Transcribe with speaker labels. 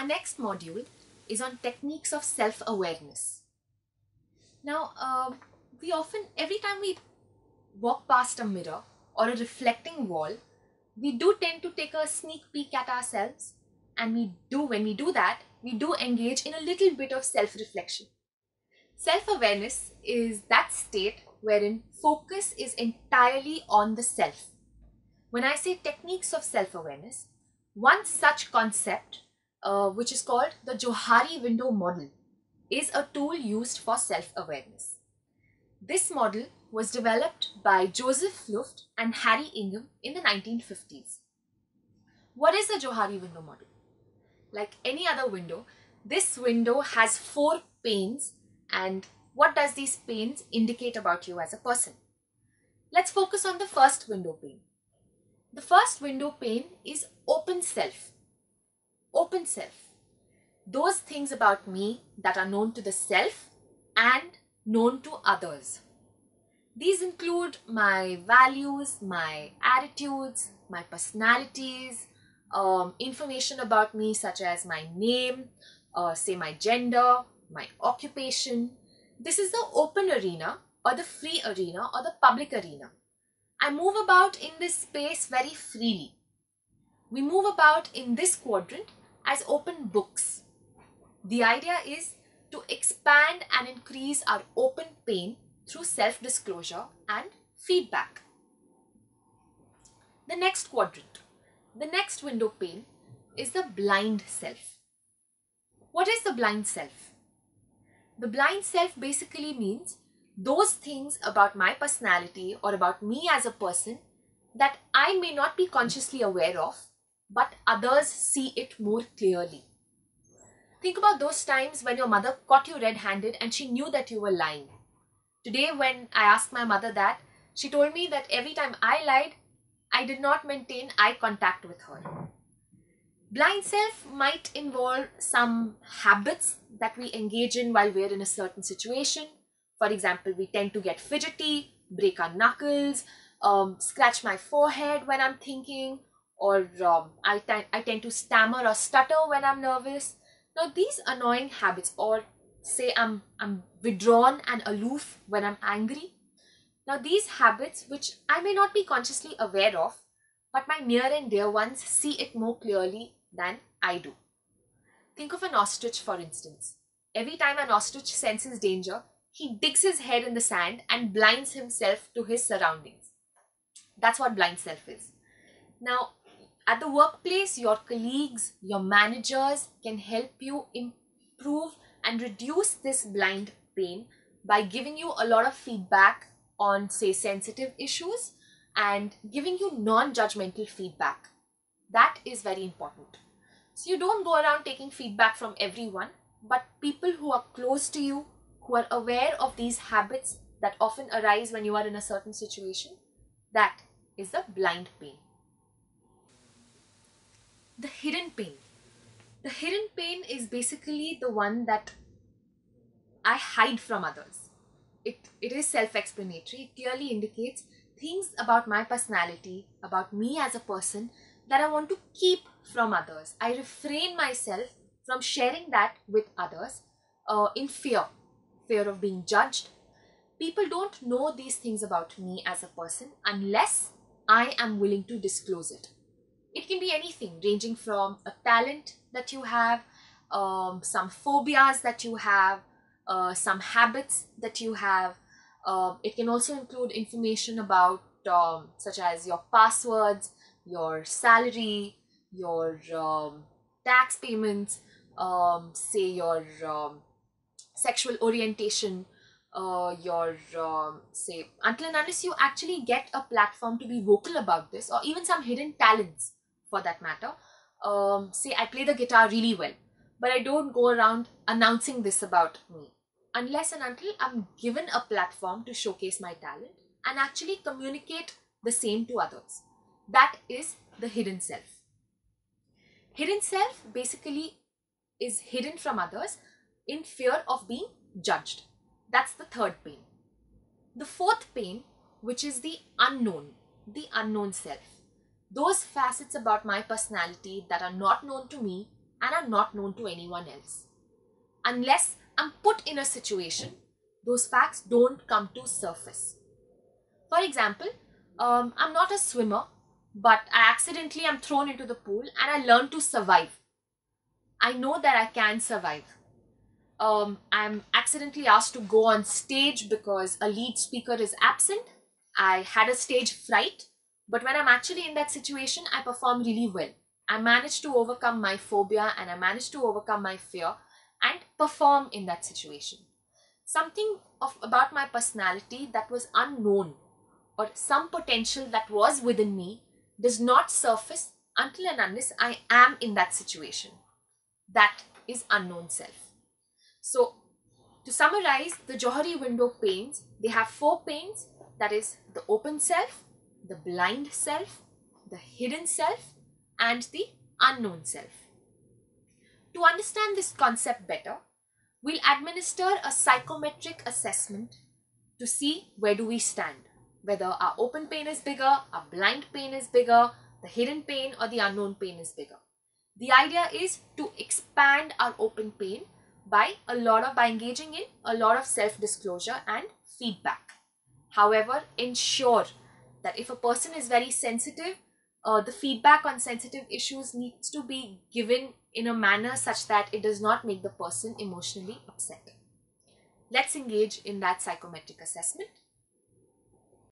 Speaker 1: Our next module is on techniques of self-awareness. Now, every time we walk past a mirror or a reflecting wall, we do tend to take a sneak peek at ourselves, and when we do that, we do engage in a little bit of self-reflection. Self-awareness is that state wherein focus is entirely on the self. When I say techniques of self-awareness, one such concept, which is called the Johari Window model, is a tool used for self-awareness. This model was developed by Joseph Luft and Harry Ingham in the 1950s. What is the Johari Window model? Like any other window, this window has 4 panes, and what does these panes indicate about you as a person? Let's focus on the first window pane. The first window pane is open self. Open self. Those things about me that are known to the self and known to others. These include my values, my attitudes, my personalities, information about me such as my name, say my gender, my occupation. This is the open arena or the free arena or the public arena. I move about in this space very freely. We move about in this quadrant as open books. The idea is to expand and increase our open pane through self-disclosure and feedback. The next quadrant, the next window pane, is the blind self. What is the blind self? The blind self basically means those things about my personality or about me as a person that I may not be consciously aware of, but others see it more clearly. Think about those times when your mother caught you red-handed and she knew that you were lying. Today, when I asked my mother that, she told me that every time I lied, I did not maintain eye contact with her. Blind self might involve some habits that we engage in while we're in a certain situation. For example, we tend to get fidgety, break our knuckles, scratch my forehead when I'm thinking, or I tend to stammer or stutter when I'm nervous. Now, these annoying habits, or say I'm withdrawn and aloof when I'm angry. Now, these habits, which I may not be consciously aware of, but my near and dear ones see it more clearly than I do. Think of an ostrich, for instance. Every time an ostrich senses danger, he digs his head in the sand and blinds himself to his surroundings. That's what blind self is. Now, at the workplace, your colleagues, your managers can help you improve and reduce this blind pane by giving you a lot of feedback on, say, sensitive issues and giving you non-judgmental feedback. That is very important. So you don't go around taking feedback from everyone, but people who are close to you, who are aware of these habits that often arise when you are in a certain situation. That is the blind pane. The hidden pane. The hidden pane is basically the one that I hide from others. It is self-explanatory. It clearly indicates things about my personality, about me as a person, that I want to keep from others. I refrain myself from sharing that with others in fear of being judged. People don't know these things about me as a person unless I am willing to disclose it. It can be anything, ranging from a talent that you have, some phobias that you have, some habits that you have. It can also include information about such as your passwords, your salary, your tax payments, say your sexual orientation, say, until and unless you actually get a platform to be vocal about this, or even some hidden talents for that matter. Say I play the guitar really well, but I don't go around announcing this about me unless and until I'm given a platform to showcase my talent and actually communicate the same to others. That is the hidden self. Hidden self basically is hidden from others in fear of being judged. That's the third pane. The fourth pane, which is the unknown self. Those facets about my personality that are not known to me and are not known to anyone else. Unless I'm put in a situation, those facts don't come to surface. For example, I'm not a swimmer, but I accidentally am thrown into the pool and I learn to survive. I know that I can survive. I'm accidentally asked to go on stage because a lead speaker is absent. I had a stage fright, but when I'm actually in that situation, I perform really well. I managed to overcome my phobia and I managed to overcome my fear and perform in that situation. Something about my personality that was unknown or some potential that was within me does not surface until and unless I am in that situation. That is unknown self. So, to summarize, the Johari window panes, they have 4 panes, that is the open self, the blind self, the hidden self, and the unknown self. To understand this concept better, we'll administer a psychometric assessment to see where do we stand, whether our open pane is bigger, our blind pane is bigger, the hidden pane or the unknown pane is bigger. The idea is to expand our open pane by engaging in a lot of self-disclosure and feedback. However, ensure that if a person is very sensitive, the feedback on sensitive issues needs to be given in a manner such that it does not make the person emotionally upset. Let's engage in that psychometric assessment.